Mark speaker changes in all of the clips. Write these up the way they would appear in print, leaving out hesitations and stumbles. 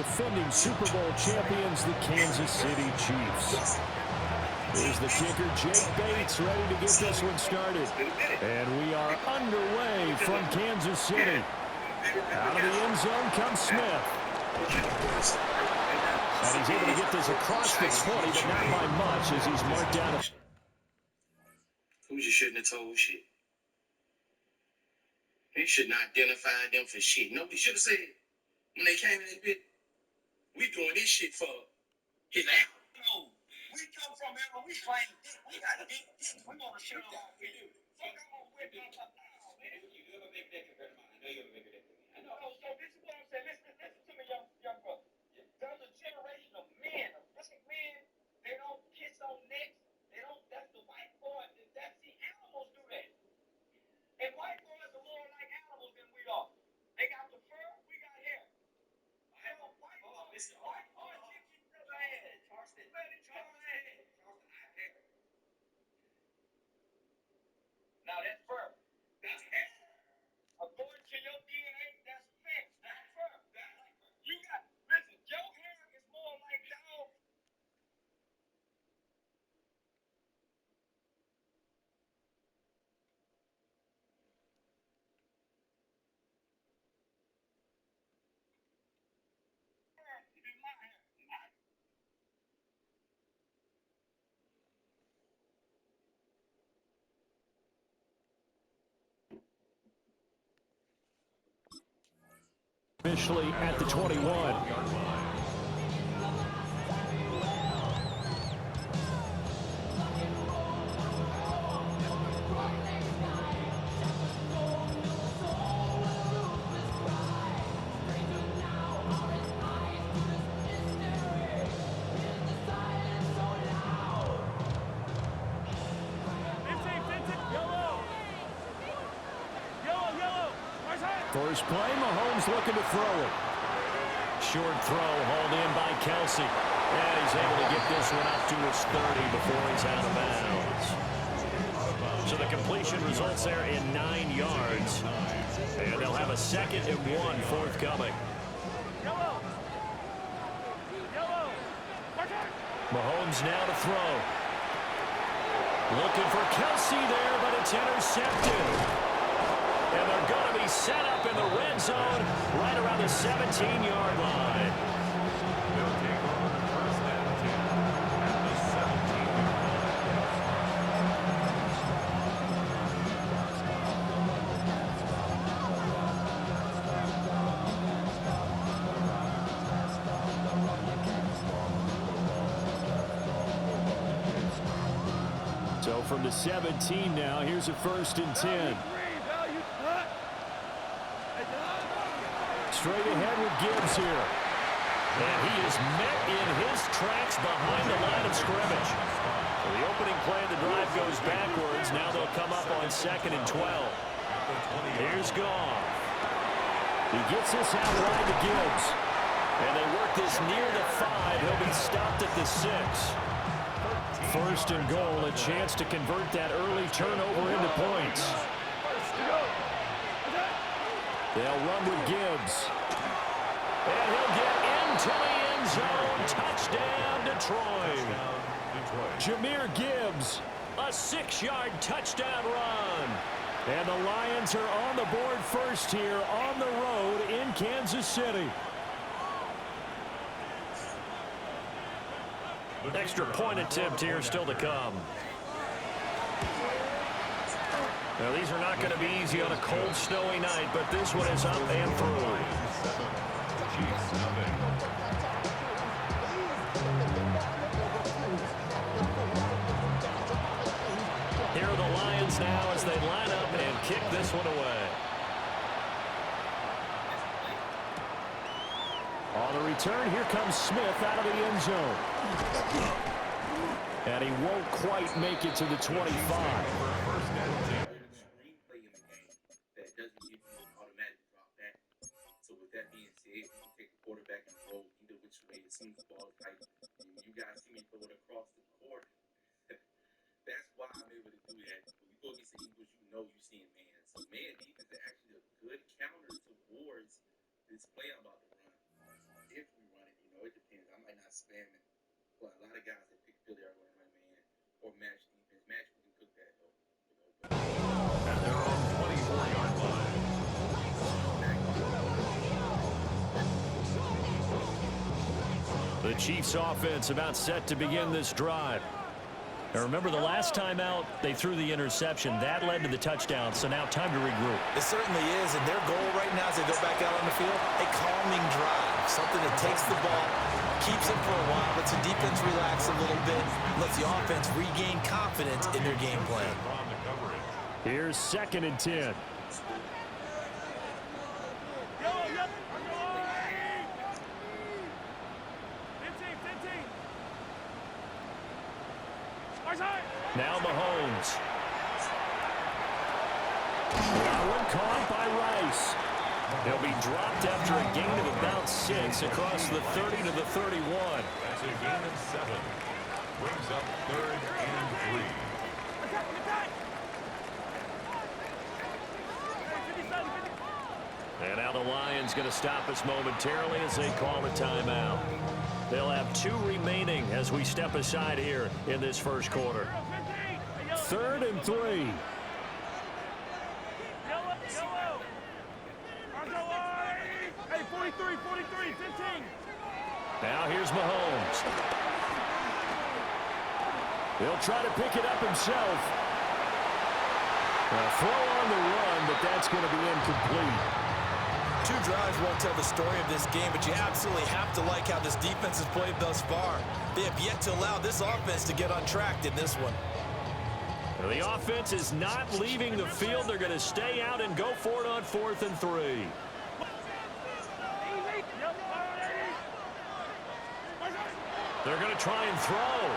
Speaker 1: defending Super Bowl champions, the Kansas City Chiefs. Here's the kicker, Jake Bates, ready to get this one started. And we are underway from Kansas City. Out of the end zone comes Smith. And he's able to get this across the 20, but not by much as he's marked down.
Speaker 2: Who you shouldn't have told shit. He should not identify them for shit. Nobody should have said, when they came in that bit, we doing this shit for his ass. No, we come from here, we claim dick. We got dick. We want to show off for you. Fuck, I'm going to whip my top now, man. You ever make that compared to mine? I know you ever make that compared to mine. I know. So this is what I'm saying. Listen to me, young brother. There's a generation of men, of black men, they don't kiss on necks. They don't, that's the white boy. That's the animals do that. And white boys are more like animals than we are. They got the fur, we got hair. White boys kick each other's ass. Charleston, now that's fur. That's hair. According to your DNA, that's fat. That's fur. You got, listen, your hair is more like dog.
Speaker 1: Officially at the 21. First play, Mahomes looking to throw it. Short throw hauled in by Kelsey. And he's able to get this one up to his 30 before he's out of bounds. So the completion results there in 9 yards. And they'll have a 2nd and 1 forthcoming. Mahomes now to throw. Looking for Kelsey there, but it's intercepted. And they're going to be set up in the red zone right around the 17-yard line. They'll take over first and 10 at the 17. So from the 17 now, here's a 1st and 10. Straight ahead with Gibbs here. And he is met in his tracks behind the line of scrimmage. So the opening play of the drive goes backwards. Now they'll come up on 2nd and 12. Here's Goff. He gets this out wide to Gibbs. And they work this near the 5. He'll be stopped at the 6. 1st and goal, a chance to convert that early turnover into points. They'll run with Gibbs. And he'll get into the end zone. Touchdown, Detroit. Jahmyr Gibbs, a 6-yard touchdown run. And the Lions are on the board first here on the road in Kansas City. Extra point attempt here still to come. Now, these are not going to be easy on a cold, snowy night, but this one is up and through. Here are the Lions now as they line up and kick this one away. On the return, here comes Smith out of the end zone. And he won't quite make it to the 25.
Speaker 2: Quarterback and roll either which way it seems the ball is like you guys see me throw it across the court. That's why I'm able to do that. When you go against the Eagles, you know you're seeing man. So man defense is actually a good counter towards this play I'm about to run. If we run not spamming. Well, a lot of guys that pick Philly are going to run man or match defense. Match can cook that though.
Speaker 3: At their own 24-yard line.
Speaker 1: The Chiefs offense about set to begin this drive. Now remember, the last time out, they threw the interception. That led to the touchdown, so now time to regroup.
Speaker 4: It certainly is, and their goal right now as they go back out on the field, a calming drive, something that takes the ball, keeps it for a while, lets the defense relax a little bit, lets the offense regain confidence in their game plan.
Speaker 1: Here's 2nd and 10. Now Mahomes. That one caught by Rice. He'll be dropped after a gain of about 6 across the 30 to the 31.
Speaker 3: That's a gain of 7. Brings up 3rd and 3.
Speaker 1: And now the Lions going to stop us momentarily as they call a timeout. They'll have 2 remaining as we step aside here in this first quarter. 3rd and 3.
Speaker 5: Hey, 43, 15.
Speaker 1: Now here's Mahomes. He'll try to pick it up himself. A throw on the run, but that's going to be incomplete.
Speaker 4: 2 drives won't tell the story of this game, but you absolutely have to like how this defense has played thus far. They have yet to allow this offense to get untracked in this one.
Speaker 1: The offense is not leaving the field. They're going to stay out and go for it on 4th and 3. They're going to try and throw.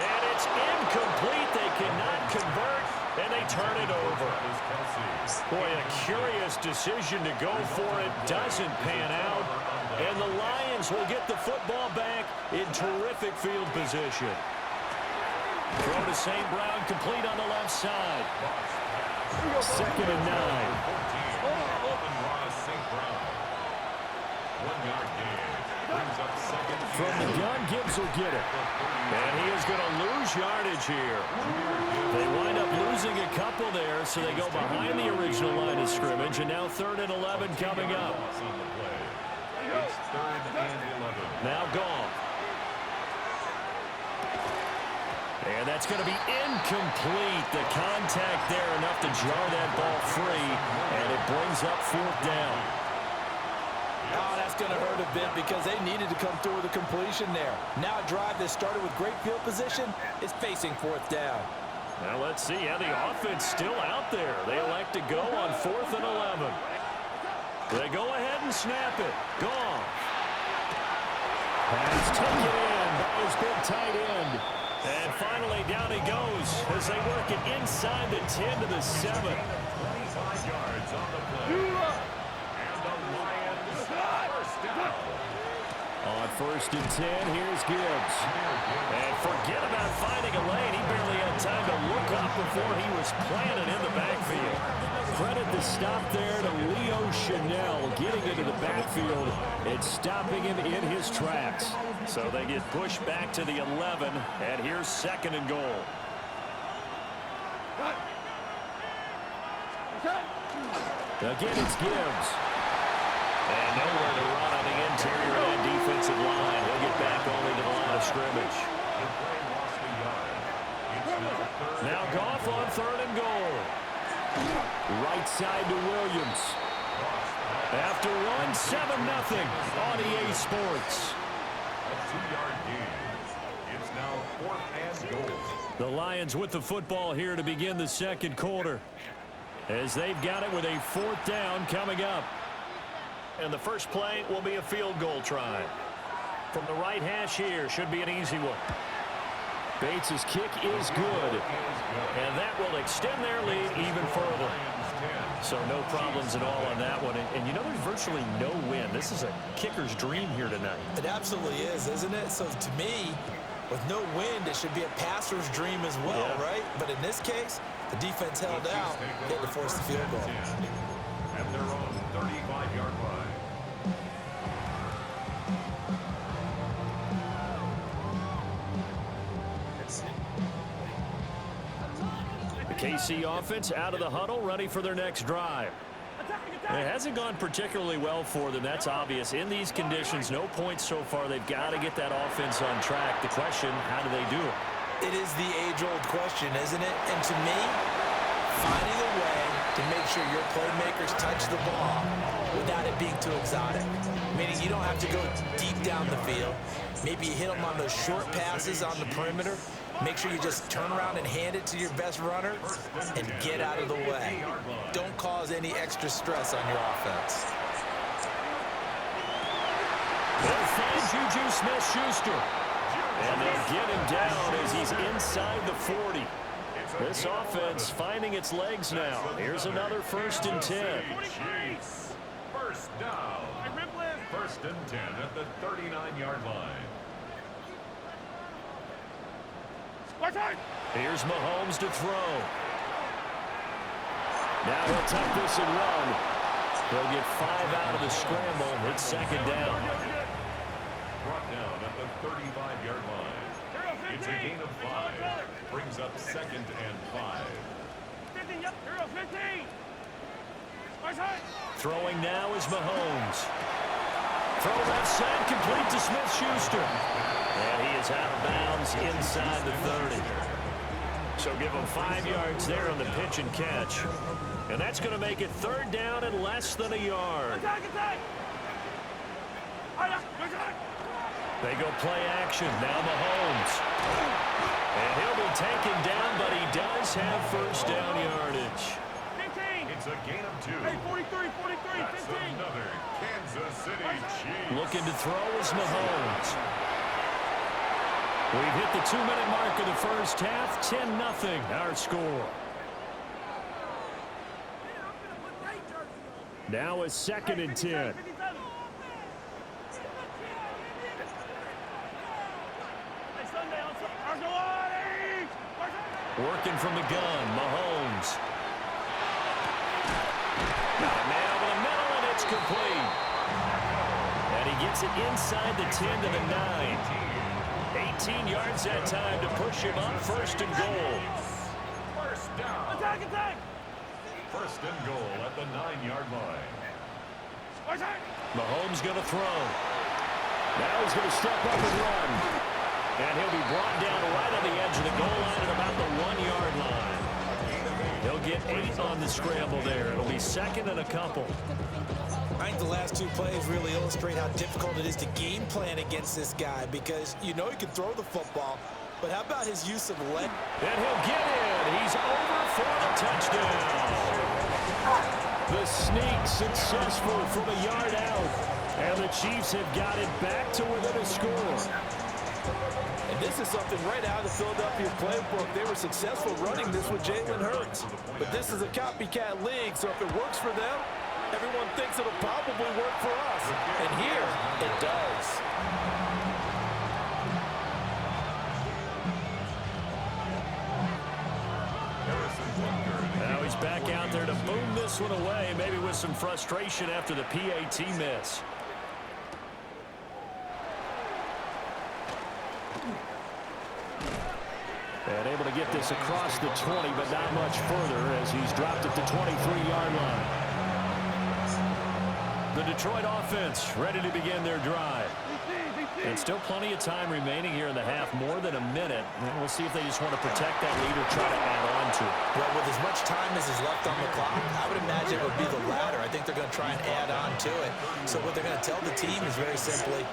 Speaker 1: And it's incomplete. They cannot convert, and they turn it over. Boy, a curious decision to go for it. Doesn't pan out. And the Lions will get the football back in terrific field position. Throw to St. Brown, complete on the left side. 2nd and 9. From the gun, Gibbs will get it. And he is going to lose yardage here. They wind up losing a couple there, so they go behind the original line of scrimmage, and now 3rd and 11 coming up.
Speaker 3: It's 3rd and 11.
Speaker 1: Now Goff. And that's going to be incomplete. The contact there enough to jar that ball free, and it brings up 4th down.
Speaker 4: Oh, that's going to hurt a bit because they needed to come through with a completion there. Now a drive that started with great field position is facing 4th down.
Speaker 1: Now let's see how the offense still out there. They elect to go on 4th and 11. They go ahead and snap it. Goff. Pass taken in by his big tight end. And finally down he goes as they work it inside the 10 to the 7.
Speaker 3: 25 yards on the play. And the Lions first down.
Speaker 1: On 1st and 10, here's Gibbs. And forget about finding a lane. He barely had time to look up before he was planted in the backfield. Credit the stop there to Leo Chanel getting into the backfield and stopping him in his tracks. So they get pushed back to the 11, and here's 2nd and goal. Again, it's Gibbs. And nowhere to run on the interior of the defensive line. He'll get back only to the line of scrimmage. Now Goff on 3rd and goal. Right side to Williams. After one, 7-0 on EA Sports.
Speaker 3: A 2-yard gain. It's now 4th and goal.
Speaker 1: The Lions with the football here to begin the 2nd quarter, as they've got it with a 4th down coming up. And the first play will be a field goal try. From the right hash here, should be an easy one. Bates' kick is good, and that will extend their lead even further. So no problems at all on that one. And you know, there's virtually no win. This is a kicker's dream here tonight.
Speaker 4: It absolutely is, isn't it? So to me, with no wind, it should be a passer's dream as well, right? But in this case, the defense held out, they had to force the field goal.
Speaker 3: At their own 35-yard line.
Speaker 1: KC offense out of the huddle, ready for their next drive. It hasn't gone particularly well for them. That's obvious. In these conditions, no points so far. They've got to get that offense on track. The question, how do they do it?
Speaker 4: It is the age-old question, isn't it? And to me, finding a way to make sure your playmakers touch the ball without it being too exotic. Meaning you don't have to go deep down the field. Maybe you hit them on those short passes on the perimeter. Make sure you just turn around and hand it to your best runner and get out of the way. Don't cause any extra stress on your offense.
Speaker 1: They'll find Juju Smith-Schuster. And they'll get him down as he's inside the 40. This offense finding its legs now. Here's another 1st and 10.
Speaker 3: First down. 1st and 10 at the 39-yard line.
Speaker 1: Here's Mahomes to throw. Now he'll take this and run. He'll get 5 out of the scramble. It's 2nd down.
Speaker 3: Brought down at the 35-yard line. It's a gain of 5. Brings up 2nd and 5.
Speaker 1: Throwing now is Mahomes. Throw left side, complete to Smith-Schuster. And he is out of bounds inside the 30. So give him 5 yards there on the pitch and catch. And that's going to make it 3rd down and less than a yard. They go play action. Now Mahomes. And he'll be taken down, but he does have 1st down yardage.
Speaker 3: It's a gain of 2.
Speaker 5: Hey, 43, 43,
Speaker 3: That's
Speaker 5: 15.
Speaker 3: another Kansas City Chiefs.
Speaker 1: Looking to throw is Mahomes. We've hit the 2-minute mark of the first half. 10-0 our score. Now it's 2nd and 10. Working from the gun, Mahomes. Got a man over the middle, and it's complete. And he gets it inside the 10 to the 9. 18 yards that time to push him up. 1st and goal.
Speaker 3: First down.
Speaker 5: Attack!
Speaker 3: 1st and goal at the 9-yard line.
Speaker 1: Mahomes going to throw. Now he's going to step up and run. And he'll be brought down right on the edge of the goal line at about the 1-yard line. He'll get 8 on the scramble there. It'll be 2nd and a couple.
Speaker 4: I think the last 2 plays really illustrate how difficult it is to game plan against this guy because you know he can throw the football, but how about his use of leg?
Speaker 1: And he'll get in. He's over for the touchdown. The sneak successful from a yard out. And the Chiefs have got it back to within a score.
Speaker 4: And this is something right out of the Philadelphia playbook. They were successful running this with Jalen Hurts. But this is a copycat league, so if it works for them, everyone thinks it'll probably work for us. And here, it does.
Speaker 1: Now he's back out there to boom this one away, maybe with some frustration after the PAT miss. And able to get this across the 20, but not much further as he's dropped at the 23-yard line. The Detroit offense ready to begin their drive. And still plenty of time remaining here in the half, more than a minute. And we'll see if they just want to protect that lead or try to add on to it.
Speaker 4: Well, with as much time as is left on the clock, I would imagine it would be the latter. I think they're going to try and add on to it. So what they're going to tell the team is very simply,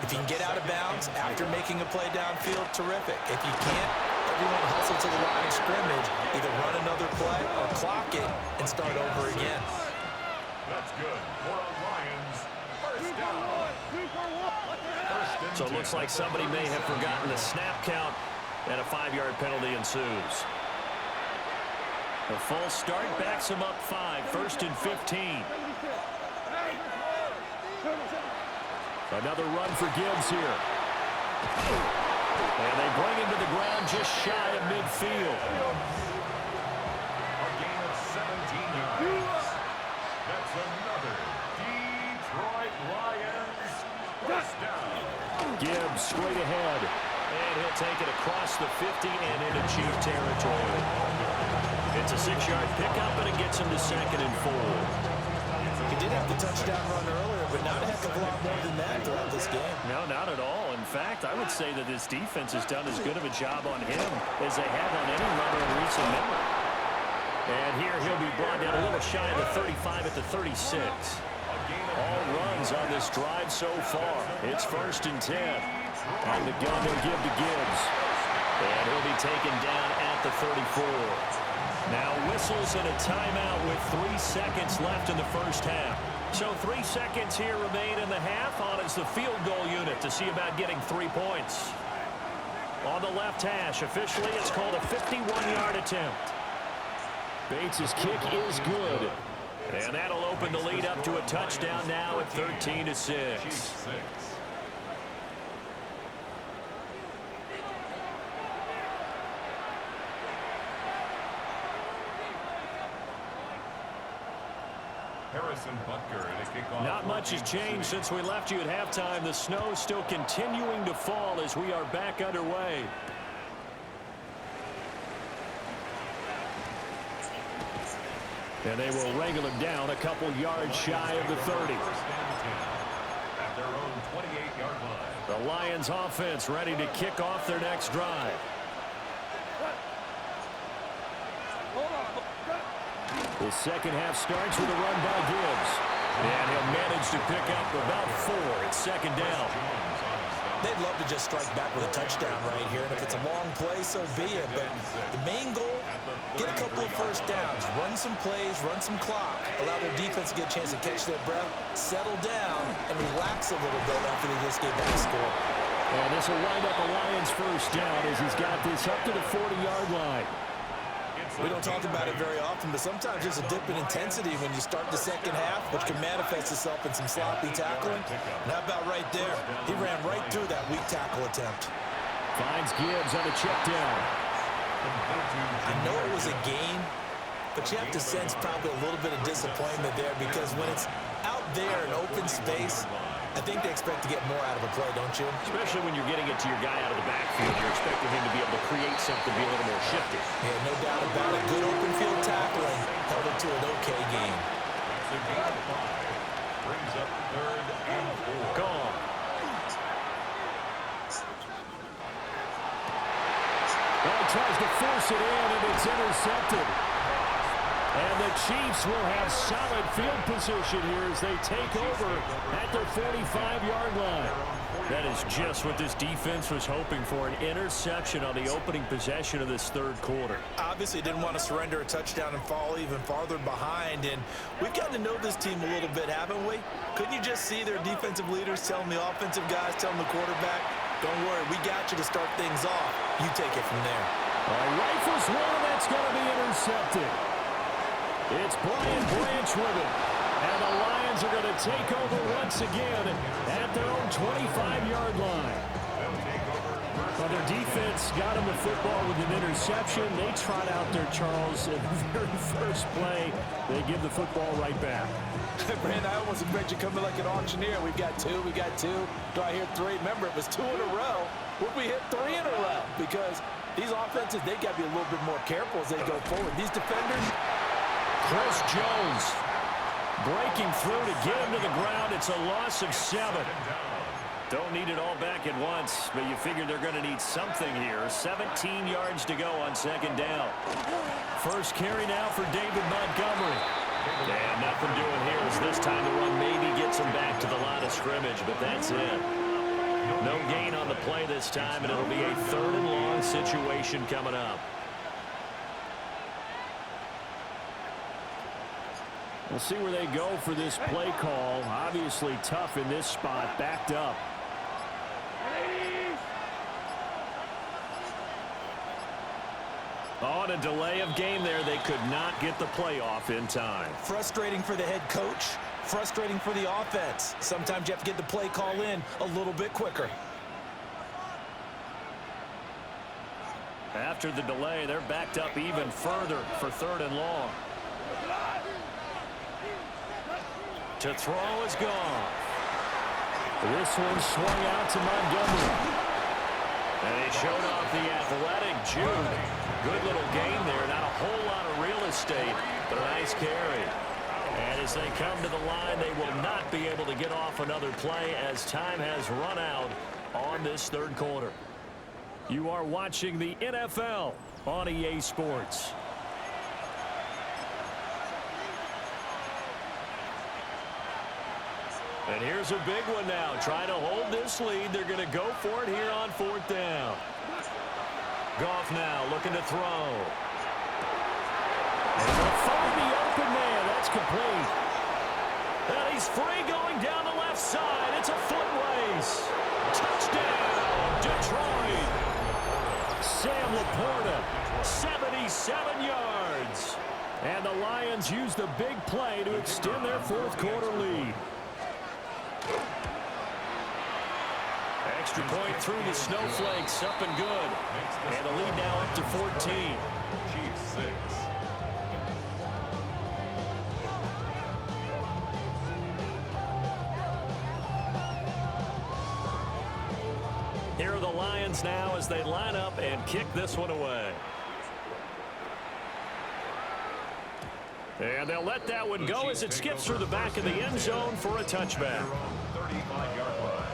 Speaker 4: if you can get out of bounds after making a play downfield, terrific. If you can't, everyone hustle to the line of scrimmage, either run another play or clock it and start over again.
Speaker 3: That's good for a Lions first down.
Speaker 1: So it looks like somebody may have forgotten the snap count, and a 5-yard penalty ensues. The full start backs him up 5, 1st and 15. Another run for Gibbs here. And they bring him to the ground just shy of midfield.
Speaker 3: A gain of 17 yards. That's another Detroit Lions first down.
Speaker 1: Gibbs straight ahead. And he'll take it across the 50 and into Chief territory. It's a 6-yard pickup, and it gets him to 2nd and 4.
Speaker 4: He did have the touchdown run earlier, but not a heck of a lot more than that throughout this game.
Speaker 1: No, not at all. In fact, I would say that this defense has done as good of a job on him as they have on any runner in recent memory. And here he'll be brought down a little shy of the 35 at the 36. All runs on this drive so far. It's 1st and 10. And the gun they'll give to Gibbs. And he'll be taken down at the 34. Now whistles and a timeout with 3 seconds left in the first half. So 3 seconds here remain in the half on as the field goal unit to see about getting 3 points. On the left hash, officially it's called a 51-yard attempt. Bates' kick is good. And that'll open the lead up to a touchdown now at 13-6.
Speaker 3: Harrison Butker at a kickoff.
Speaker 1: Not much has changed since we left you at halftime. The snow still continuing to fall as we are back underway. And they will wrangle him down a couple yards shy of the 30.
Speaker 3: At their own 28-yard line.
Speaker 1: The Lions offense ready to kick off their next drive. The second half starts with a run by Gibbs. And he'll manage to pick up about 4 at 2nd down.
Speaker 4: They'd love to just strike back with a touchdown right here. And if it's a long play, so be it. But the main goal, get a couple of first downs. Run some plays, run some clock. Allow their defense to get a chance to catch their breath, settle down, and relax a little bit after they just get back to score.
Speaker 1: And this will wind up a Lions first down as he's got this up to the 40-yard line.
Speaker 4: We don't talk about it very often, but sometimes there's a dip in intensity when you start the second half, which can manifest itself in some sloppy tackling. And how about right there? He ran right through that weak tackle attempt.
Speaker 1: Finds Gibbs on a check down.
Speaker 4: I know it was a gain, but you have to sense probably a little bit of disappointment there because when it's out there in open space, I think they expect to get more out of a play, don't you?
Speaker 1: Especially when you're getting it to your guy out of the backfield. You're expecting him to be able to create something, be a little more shifty.
Speaker 4: Yeah, no doubt about it. Good open field tackling held it to an okay game.
Speaker 3: That's a gain of 5. Brings up 3rd and 4.
Speaker 1: Gone. Well, he tries to force it in, and it's intercepted. And the Chiefs will have solid field position here as they take over at their 45-yard line. That is just what this defense was hoping for, an interception on the opening possession of this third quarter.
Speaker 4: Obviously didn't want to surrender a touchdown and fall even farther behind, and we've gotten to know this team a little bit, haven't we? Couldn't you just see their defensive leaders telling the offensive guys, telling the quarterback, don't worry, we got you to start things off. You take it from there.
Speaker 1: Rifles one, and that's going to be intercepted. It's Brian Branch with it. And the Lions are going to take over once again at their own 25-yard line. Well, their defense got them the football with an interception. They trot out there, Charles, at the very first play. They give the football right back.
Speaker 4: Brandon, I almost expect you coming like an auctioneer. We've got 2, we got 2. Do I hear 3? Remember, it was 2 in a row. Would we hit 3 in a row? Because these offenses, they got to be a little bit more careful as they go forward. These defenders.
Speaker 1: Chris Jones breaking through to get him to the ground. It's a loss of 7. Don't need it all back at once, but you figure they're going to need something here. 17 yards to go on 2nd down. First carry now for David Montgomery. And nothing doing here as this time the run maybe gets him back to the line of scrimmage, but that's it. No gain on the play this time, and it'll be a 3rd and long situation coming up. We'll see where they go for this play call. Obviously tough in this spot, backed up. On a delay of game there, they could not get the play off in time.
Speaker 4: Frustrating for the head coach, frustrating for the offense. Sometimes you have to get the play call in a little bit quicker.
Speaker 1: After the delay, they're backed up even further for 3rd and long. To throw is gone. This one swung out to Montgomery. And they showed off the athletic Jude. Good little gain there. Not a whole lot of real estate, but a nice carry. And as they come to the line, they will not be able to get off another play as time has run out on this third quarter. You are watching the NFL on EA Sports. And here's a big one now. Trying to hold this lead. They're going to go for it here on fourth down. Goff now looking to throw. And they'll find the open man. That's complete. And he's free going down the left side. It's a foot race. Touchdown, Detroit. Sam Laporta, 77 yards. And the Lions use the big play to extend their fourth quarter lead. Extra point through the snowflakes, up and good. And the lead now up to 14.
Speaker 3: Chiefs 6.
Speaker 1: Here are the Lions now as they line up and kick this one away. And they'll let that one go as it skips through the back of the end zone for a touchback.
Speaker 3: 35-yard line.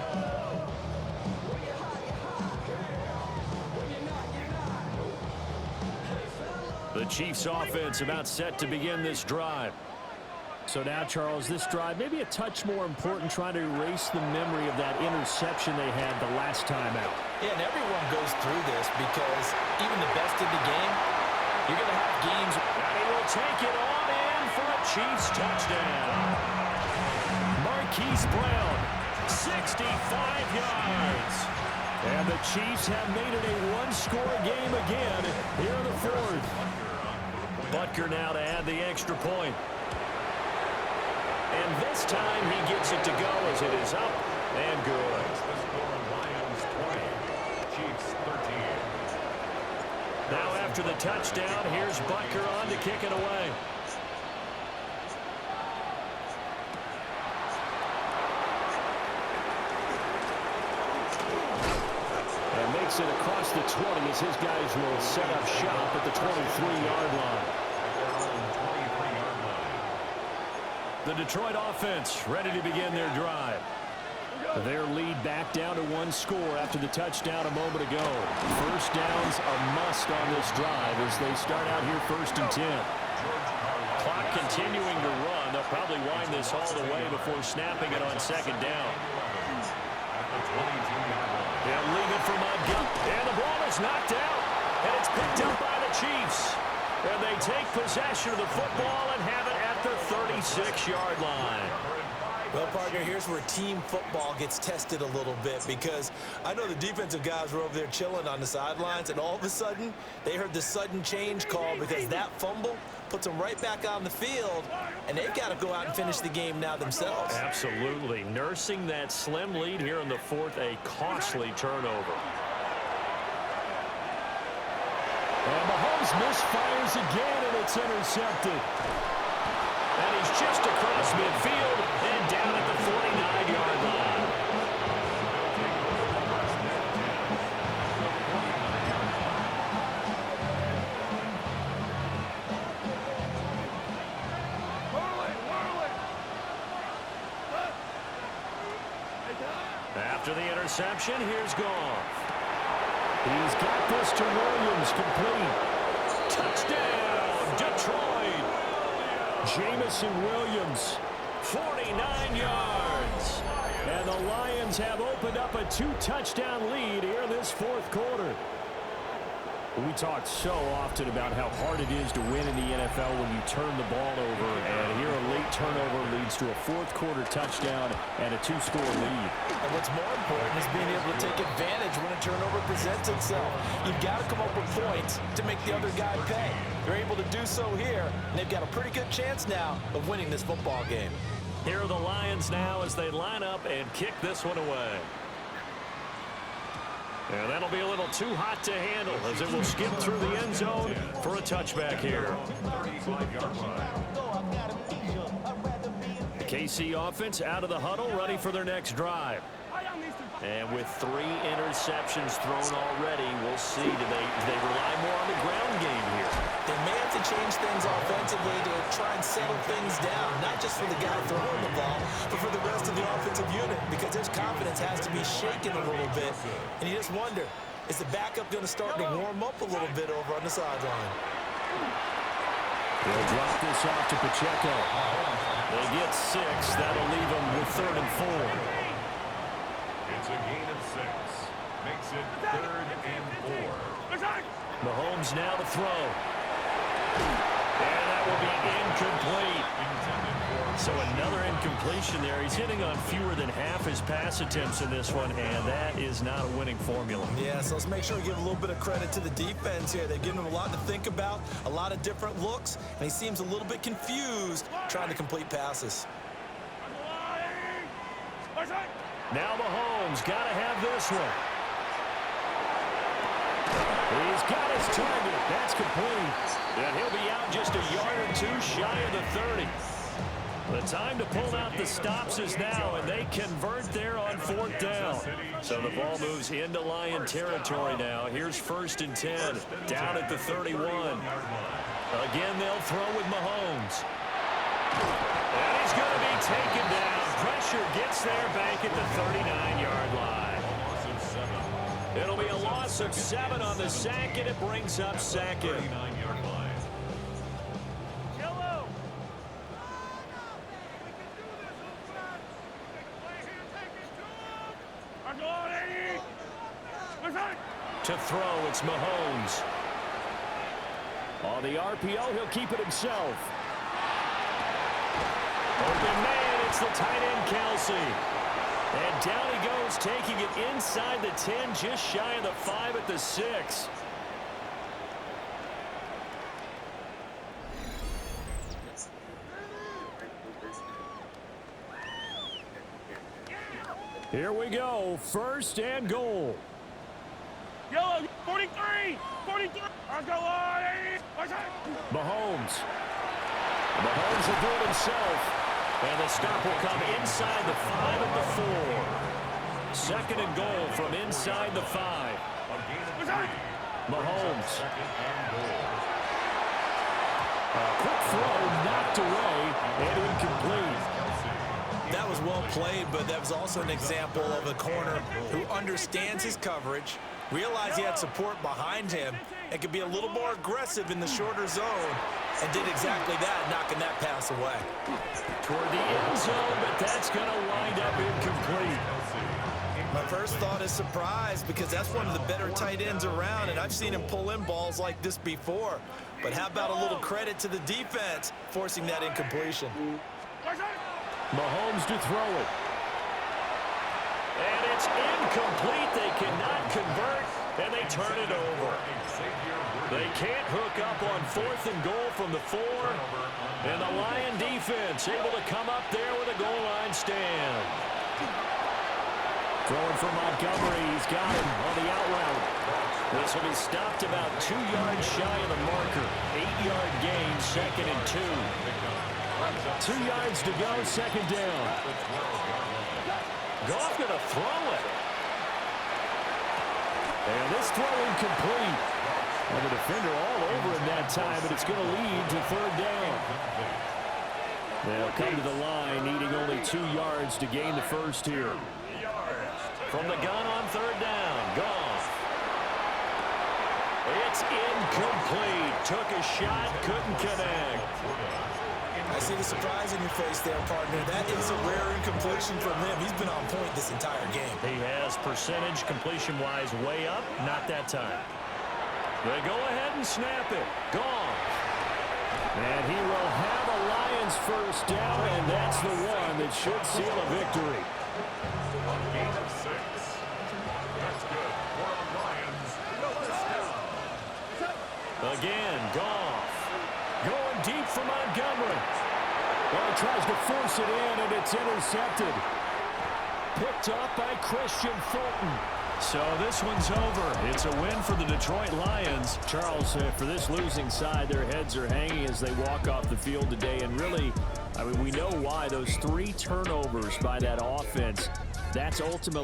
Speaker 1: The Chiefs offense about set to begin this drive.
Speaker 6: So now, Charles, this drive maybe a touch more important, trying to erase the memory of that interception they had the last time out.
Speaker 4: Yeah, and everyone goes through this because even the best in the game, you're going to have games.
Speaker 1: And he will take it on in for a Chiefs touchdown. Marquise Brown, 65 yards. And the Chiefs have made it a one-score game again here in the fourth. Butker now to add the extra point. And this time he gets it to go as it is up and good.
Speaker 3: Lions 20, Chiefs 13.
Speaker 1: Now after the touchdown, here's Butker on to kick it away. And makes it across the 20 as his guys will set up shop at the 23-yard line. The Detroit offense ready to begin their drive. Their lead back down to one score after the touchdown a moment ago. First down's a must on this drive as they start out here 1st and 10. Clock continuing to run. They'll probably wind this all the way before snapping it on 2nd down. They'll leave it for Montgomery. And the ball is knocked out. And it's picked up by the Chiefs. And they take possession of the football and have it at the 36-yard line.
Speaker 4: Well, partner, here's where team football gets tested a little bit because I know the defensive guys were over there chilling on the sidelines, and all of a sudden, they heard the sudden change call because that fumble puts them right back on the field, and they've got to go out and finish the game now themselves.
Speaker 1: Absolutely. Nursing that slim lead here in the fourth, a costly turnover.
Speaker 6: And Mahomes misfires again, and it's intercepted.
Speaker 1: And he's just across midfield and down at the 49-yard line. After the interception, here's Goff.
Speaker 6: He's got this to Williams, complete.
Speaker 1: Touchdown, Detroit.
Speaker 6: Jamison Williams,
Speaker 1: 49 yards.
Speaker 6: and the Lions have opened up a 2-touchdown lead here in this fourth quarter. We talk so often about how hard it is to win in the NFL when you turn the ball over, and here a late turnover leads to a fourth quarter touchdown and a 2-score lead.
Speaker 4: And what's more important is being able to take advantage when a turnover presents itself. You've got to come up with points to make the other guy pay. They're able to do so here, and they've got a pretty good chance now of winning this football game.
Speaker 1: Here are the Lions now as they line up and kick this one away. And that'll be a little too hot to handle as it will skip through the end zone for a touchback here. The KC offense out of the huddle, ready for their next drive.
Speaker 6: And with 3 interceptions thrown already, we'll see. Do they rely more on the ground game here?
Speaker 4: They may have to change things offensively to try and settle things down, not just for the guy throwing the ball, but for the rest of the offensive unit, because his confidence has to be shaken a little bit. And you just wonder, is the backup going to start to warm up a little bit over on the sideline?
Speaker 6: They'll drop this off to Pacheco. They get 6. That'll leave them with 3rd and 4.
Speaker 3: It's a gain of 6. Makes it 3rd and 4.
Speaker 6: Mahomes now to throw. And that will be incomplete. So another incompletion there. He's hitting on fewer than half his pass attempts in this one, and that is not a winning formula.
Speaker 4: Yeah, so let's make sure we give a little bit of credit to the defense here. They've given him a lot to think about, a lot of different looks, and he seems a little bit confused trying to complete passes.
Speaker 6: Now Mahomes got to have this one. He's got his target. That's complete. And he'll be out just a yard or 2 shy of the 30. The time to pull out the stops is now, and they convert there on 4th down. So the ball moves into Lion territory now. Here's 1st and 10, down at the 31. Again, they'll throw with Mahomes. And he's going to be taken down. Pressure gets there back at the 39-yard line. It'll be a loss of 7 on the sack, and it brings up 2nd. To throw, it's Mahomes. On the RPO, he'll keep it himself. Open man, it's the tight end, Kelsey. And down he goes, taking it inside the 10, just shy of the 5 at the 6. Here we go, 1st and goal.
Speaker 5: Yellow, 43, 43.
Speaker 6: Mahomes. Mahomes will do it himself. And the stop will come inside the 5 at the 4. 2nd and goal from inside the 5. Mahomes. A quick throw knocked away and incomplete.
Speaker 4: That was well played, but that was also an example of a corner who understands his coverage, realized he had support behind him, and could be a little more aggressive in the shorter zone, and did exactly that, knocking that pass away.
Speaker 6: Toward the end zone, but that's going to wind up incomplete.
Speaker 4: My first thought is surprise, because that's one of the better tight ends around, and I've seen him pull in balls like this before. But how about a little credit to the defense forcing that incompletion?
Speaker 6: Mahomes to throw it. And it's incomplete. They cannot convert, and they turn it over. They can't hook up on 4th and goal from the 4. And the Lion defense able to come up there with a goal line stand. Throwing for Montgomery. He's got him on the out route. This will be stopped about 2 yards shy of the marker. 8-yard gain, 2nd and 2. 2 yards to go, 2nd down. Goff going to throw it. And this throw incomplete. And the defender all over him that time, but it's going to lead to 3rd down. They'll come to the line, needing only 2 yards to gain the 1st here. From the gun on 3rd down, Goff. It's incomplete. Took a shot, couldn't connect.
Speaker 4: I see the surprise in your face there, partner. That is a rare incompletion from him. He's been on point this entire game.
Speaker 6: He has percentage completion-wise way up, not that time. They go ahead and snap it. Gone. And he will have a Lions 1st down, and that's the one that should seal a victory.
Speaker 3: Gain of 6. That's good for the Lions.
Speaker 6: Again, Goff. Going deep for Montgomery. Well, he tries to force it in, and it's intercepted. Picked up by Christian Fulton. So this one's over. It's a win for the Detroit Lions. Charles, for this losing side, their heads are hanging as they walk off the field today. And really, I mean, we know why. Those 3 turnovers by that offense, that's ultimately